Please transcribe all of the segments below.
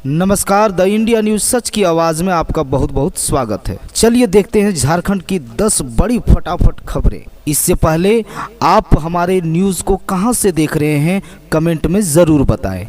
नमस्कार, the India news सच की आवाज में आपका बहुत बहुत स्वागत है। चलिए देखते हैं झारखंड की 10 बड़ी फटाफट खबरें। इससे पहले आप हमारे न्यूज को कहां से देख रहे हैं कमेंट में जरूर बताएं।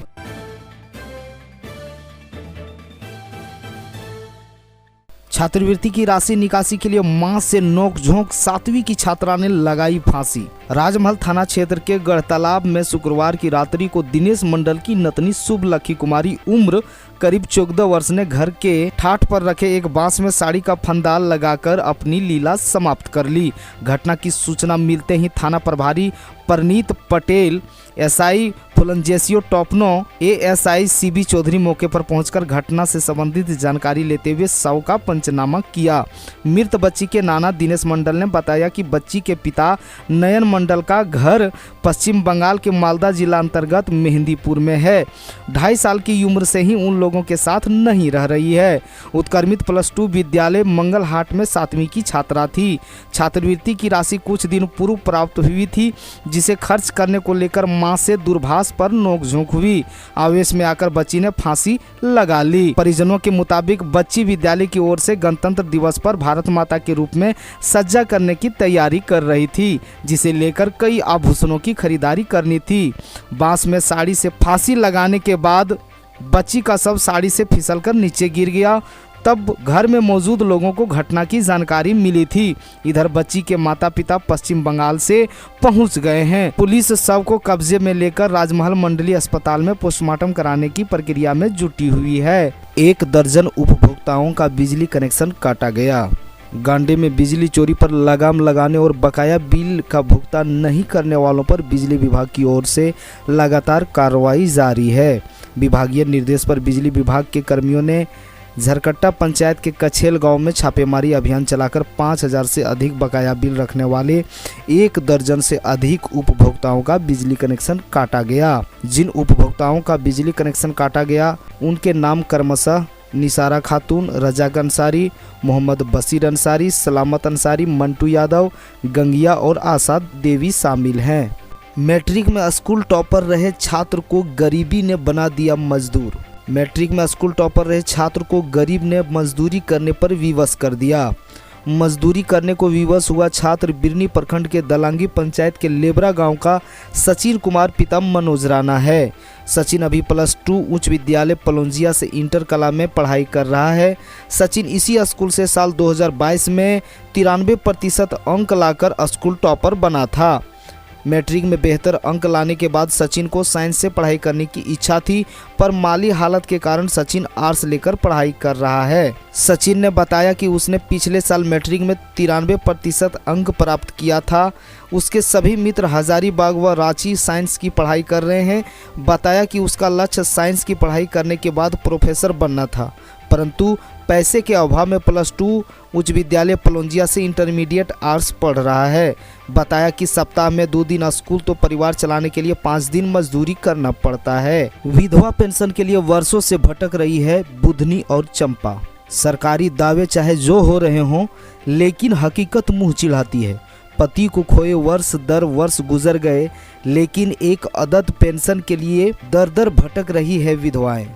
छात्रवृत्ति की राशि निकासी के लिए मां से नोकझोंक, 7वीं की छात्रा ने लगाई फांसी। राजमहल थाना क्षेत्र के गढ़तालाब में शुक्रवार की रात्रि को दिनेश मंडल की नतनी शुभ लखी कुमारी उम्र करीब 14 वर्ष ने घर के ठाठ पर रखे एक बांस में साड़ी का फंदाल लगाकर अपनी लीला समाप्त कर ली। घटना की सूचना मिलते ही थाना प्रभारी Parneet Patel, SI Fulgencio Topno, ASI CB Chaudhary मौके पर पहुंचकर घटना से संबंधित जानकारी लेते हुए शव का पंचनामा किया। मृत बच्ची के नाना दिनेश मंडल ने बताया कि बच्ची के पिता नयन मंडल का घर पश्चिम बंगाल के मालदा जिला अंतर्गत मेहंदीपुर में है। 2.5 साल की उम्र से ही उन लोगों के साथ नहीं रह रही है। उत्क्रमित +2 विद्यालय मंगलहाट में 7वीं की छात्रा थी। छात्रवृत्ति की राशि कुछ दिन पूर्व प्राप्त हुई थी, जिसे खर्च करने को लेकर मां से दूरभाष पर नोकझोंक हुई। आवेश में आकर बच्ची ने फांसी लगा ली। परिजनों के मुताबिक बच्ची विद्यालय की ओर से गणतंत्र दिवस पर भारत माता के रूप में सज्जा करने की तैयारी कर रही थी, जिसे लेकर कई आभूषणों की खरीदारी करनी थी। बांस में साड़ी से फांसी लगाने के बाद बच्ची का शव साड़ी से फिसलकर नीचे गिर गया। तब घर में मौजूद लोगों को घटना की जानकारी मिली थी। इधर बच्ची के माता पिता पश्चिम बंगाल से पहुंच गए हैं। पुलिस शव को कब्जे में लेकर राजमहल मंडलीय अस्पताल में पोस्टमार्टम कराने की प्रक्रिया में जुटी हुई है। 1 दर्जन उपभोक्ताओं का बिजली कनेक्शन काटा गया। गांडे में बिजली चोरी पर लगाम लगाने और बकाया बिल का भुगतान नहीं करने वालों पर बिजली विभाग की ओर से लगातार कार्रवाई जारी है। विभागीय निर्देश पर बिजली विभाग के कर्मियों ने झरकट्टा पंचायत के कछेल गांव में छापेमारी अभियान चलाकर 5000 से अधिक बकाया बिल रखने वाले 1 दर्जन से अधिक उपभोक्ताओं का बिजली कनेक्शन काटा गया। जिन उपभोक्ताओं का बिजली कनेक्शन काटा गया उनके नाम क्रमशः निसारा खातून, रजाक अंसारी, मोहम्मद बशीर अंसारी, सलामत अंसारी, मंटू यादव, गंगिया और आशा देवी शामिल हैं। मैट्रिक में स्कूल टॉपर रहे छात्र को गरीबी ने बना दिया मजदूर। मैट्रिक में स्कूल टॉपर रहे छात्र को गरीब ने मजदूरी करने पर विवश कर दिया। मजदूरी करने को विवश हुआ छात्र बिरनी प्रखंड के दलांगी पंचायत के लेबरा गांव का सचिन कुमार पिता मनोज राणा है। सचिन अभी +2 उच्च विद्यालय पलौंजिया से इंटर कला में पढ़ाई कर रहा है। सचिन इसी स्कूल से साल 2022 में 93% अंक लाकर स्कूल टॉपर बना था। मैट्रिक में बेहतर अंक लाने के बाद सचिन को साइंस से पढ़ाई करने की इच्छा थी, पर माली हालत के कारण सचिन आर्ट्स लेकर पढ़ाई कर रहा है। सचिन ने बताया कि उसने पिछले साल मैट्रिक में 93% अंक प्राप्त किया था। उसके सभी मित्र हजारीबाग व रांची साइंस की पढ़ाई कर रहे हैं। बताया कि उसका लक्ष्य साइंस की पढ़ाई करने के बाद प्रोफेसर बनना था, परंतु पैसे के अभाव में +2 उच्च विद्यालय पलौंजिया से इंटरमीडिएट आर्ट्स पढ़ रहा है। बताया कि सप्ताह में 2 दिन स्कूल तो परिवार चलाने के लिए 5 दिन मजदूरी करना पड़ता है। विधवा पेंशन के लिए वर्षों से भटक रही है बुधनी और चंपा। सरकारी दावे चाहे जो हो रहे हों, लेकिन हकीकत मुंह चिढ़ाती है। पति को खोए वर्ष दर वर्ष गुजर गए, लेकिन एक अदद पेंशन के लिए दर दर भटक रही है विधवाएं।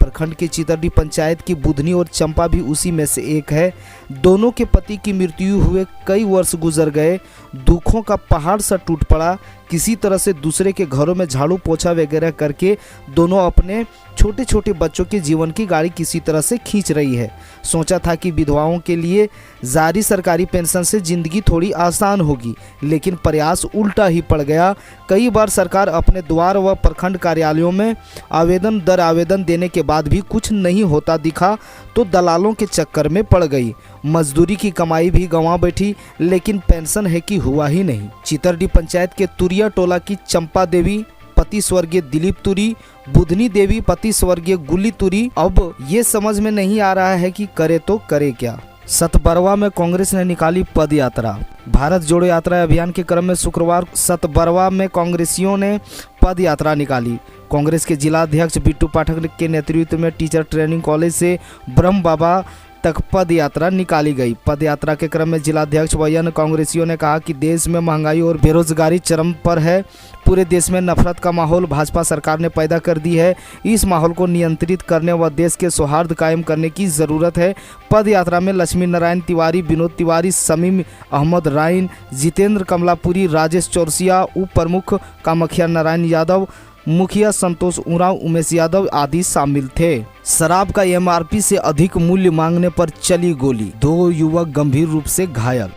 प्रखंड की चितरडी पंचायत की बुधनी और चंपा भी उसी में से एक है। दोनों के पति की मृत्यु हुए कई वर्ष गुजर गए। दुखों का पहाड़ सा टूट पड़ा। किसी तरह से दूसरे के घरों में झाड़ू पोछा वगैरह करके दोनों अपने छोटे छोटे बच्चों के जीवन की गाड़ी किसी तरह से खींच रही है। सोचा था कि विधवाओं के लिए जारी सरकारी पेंशन से जिंदगी थोड़ी आसान होगी, लेकिन प्रयास उल्टा ही पड़ गया। कई बार सरकार अपने द्वार व प्रखंड कार्यालयों में आवेदन दर आवेदन देने के बाद भी कुछ नहीं होता दिखा तो दलालों के चक्कर में पड़ गई। मजदूरी की कमाई भी गंवा बैठी, लेकिन पेंशन है कि हुआ ही नहीं। चितरडी पंचायत के तुरिया टोला की चंपा देवी पति स्वर्गीय दिलीप तुरी, बुधनी देवी पति स्वर्गीय गुल्ली तुरी। अब ये समझ में नहीं आ रहा है कि करे तो करे क्या। सतबरवा में कांग्रेस ने निकाली पद यात्रा। भारत जोड़ो यात्रा अभियान के क्रम में शुक्रवार सतबरवा में कांग्रेसियों ने पद यात्रा निकाली। कांग्रेस के जिला अध्यक्ष बिट्टू पाठक के नेतृत्व में टीचर ट्रेनिंग कॉलेज से ब्रह्म बाबा तक पद यात्रा निकाली गई। पद यात्रा के क्रम में जिलाध्यक्ष व अन्य कांग्रेसियों ने कहा कि देश में महंगाई और बेरोजगारी चरम पर है। पूरे देश में नफरत का माहौल भाजपा सरकार ने पैदा कर दी है। इस माहौल को नियंत्रित करने व देश के सौहार्द कायम करने की ज़रूरत है। पद यात्रा में लक्ष्मी नारायण तिवारी, विनोद तिवारी, शमीम अहमद राइन, जितेंद्र कमलापुरी, राजेश चौरसिया, उप प्रमुख कामाख्या नारायण यादव, मुखिया संतोष उरांव, उमेश यादव आदि शामिल थे। शराब का एमआरपी से अधिक मूल्य मांगने पर चली गोली, 2 युवक गंभीर रूप से घायल।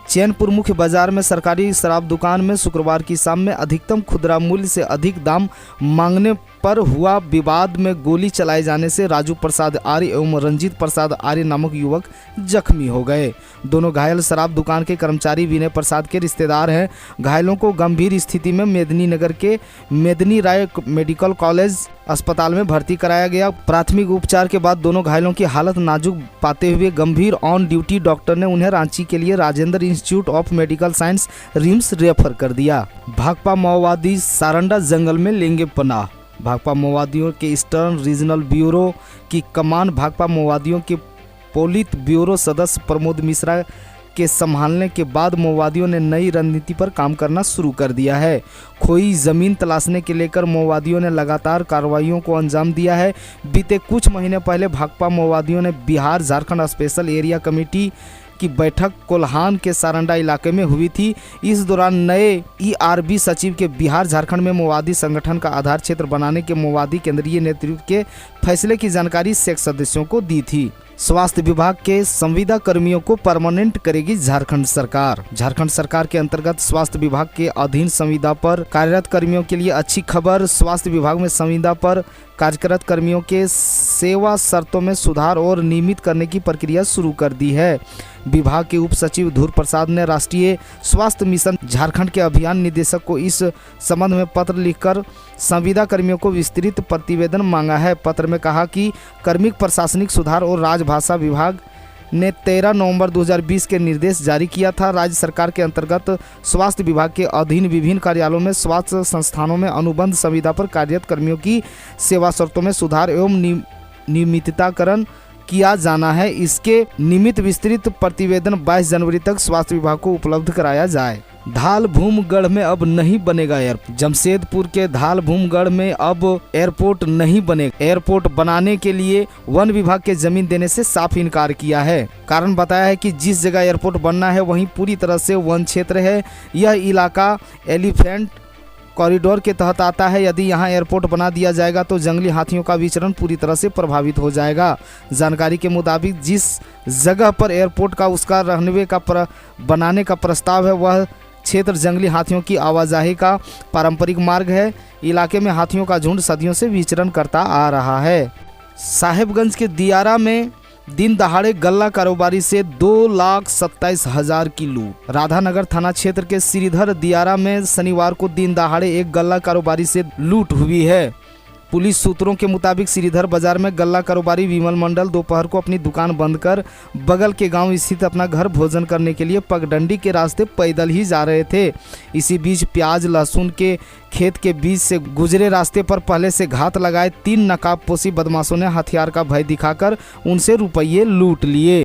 चैनपुर मुख्य बाजार में सरकारी शराब दुकान में शुक्रवार की शाम में अधिकतम खुदरा मूल्य से अधिक दाम मांगने पर हुआ विवाद में गोली चलाए जाने से राजू प्रसाद आर्य एवं रंजीत प्रसाद आर्य नामक युवक जख्मी हो गए। दोनों घायल शराब दुकान के कर्मचारी विनय प्रसाद के रिश्तेदार हैं। घायलों को गंभीर स्थिति में मेदिनीनगर के मेदिनी राय मेडिकल कॉलेज अस्पताल में भर्ती कराया गया। प्राथमिक उपचार के बाद दोनों घायलों की हालत नाजुक पाते हुए गंभीर ऑन ड्यूटी डॉक्टर ने उन्हें रांची के लिए Rajendra institute of medical science RIMS refer कर दिया। भाकपा माओवादी सारंडा जंगल में लेंगे पनाह। भाकपा माओवादियों के ईस्टर्न रीजनल ब्यूरो की कमान भाकपा माओवादियों के पोलित ब्यूरो सदस्य प्रमोद मिश्रा के संभालने के बाद माओवादियों ने नई रणनीति पर काम करना शुरू कर दिया है। खोई जमीन तलाशने के लेकर माओवादियों ने लगातार कार्रवाइयों को अंजाम दिया है। बीते कुछ महीने पहले भाकपा माओवादियों ने Bihar Jharkhand special area committee की बैठक कोल्हान के सारंडा इलाके में हुई थी। इस दौरान नए ईआरबी सचिव के बिहार झारखंड में माओवादी संगठन का आधार क्षेत्र बनाने के माओवादी केंद्रीय नेतृत्व के फैसले की जानकारी शेख सदस्यों को दी थी। स्वास्थ्य विभाग के संविदा कर्मियों को परमानेंट करेगी झारखंड सरकार। झारखंड सरकार के अंतर्गत स्वास्थ्य विभाग के अधीन संविदा पर कार्यरत कर्मियों के लिए अच्छी खबर। स्वास्थ्य विभाग में संविदा पर कार्यरत कर्मियों के सेवा शर्तों में सुधार और नियमित करने की प्रक्रिया शुरू कर दी है। विभाग के उप सचिव धूर प्रसाद ने राष्ट्रीय स्वास्थ्य मिशन झारखंड के अभियान निदेशक को इस संबंध में पत्र लिखकर संविदा कर्मियों को विस्तृत प्रतिवेदन मांगा है। पत्र में कहा कि कार्मिक प्रशासनिक सुधार और राजभाषा विभाग ने 13 नवंबर 2020 के निर्देश जारी किया था। राज्य सरकार के अंतर्गत स्वास्थ्य विभाग के अधीन विभिन्न कार्यालयों में स्वास्थ्य संस्थानों में अनुबंध संविदा पर कार्यरत कर्मियों की सेवा शर्तों में सुधार एवं नियमितीकरण किया जाना है। इसके निमित्त विस्तृत प्रतिवेदन 22 जनवरी तक स्वास्थ्य विभाग को उपलब्ध कराया जाए। धाल भूमगढ़ में अब नहीं बनेगा एयरपोर्ट। जमशेदपुर के धाल भूमगढ़ में अब एयरपोर्ट नहीं बनेगा। एयरपोर्ट बनाने के लिए वन विभाग के जमीन देने से साफ इनकार किया है। कारण बताया है कि जिस जगह एयरपोर्ट बनना है वहीं पूरी तरह से वन क्षेत्र है। यह इलाका एलिफेंट कॉरिडोर के तहत आता है। यदि यहां एयरपोर्ट बना दिया जाएगा तो जंगली हाथियों का विचरण पूरी तरह से प्रभावित हो जाएगा। जानकारी के मुताबिक जिस जगह पर एयरपोर्ट का उसका रनवे का बनाने का प्रस्ताव है वह क्षेत्र जंगली हाथियों की आवाजाही का पारंपरिक मार्ग है। इलाके में हाथियों का झुंड सदियों से विचरण करता आ रहा है। साहेबगंज के दियारा में दिन दहाड़े गल्ला कारोबारी से 2,27,000 की लूट। राधानगर थाना क्षेत्र के श्रीधर दियारा में शनिवार को दिन दहाड़े एक गल्ला कारोबारी से लूट हुई है। पुलिस सूत्रों के मुताबिक श्रीधर बाजार में गल्ला कारोबारी विमल मंडल दोपहर को अपनी दुकान बंद कर बगल के गांव स्थित अपना घर भोजन करने के लिए पगडंडी के रास्ते पैदल ही जा रहे थे। इसी बीच प्याज लहसुन के खेत के बीच से गुजरे रास्ते पर पहले से घात लगाए 3 नकाबपोशी बदमाशों ने हथियार का भय दिखाकर उनसे रुपये लूट लिए।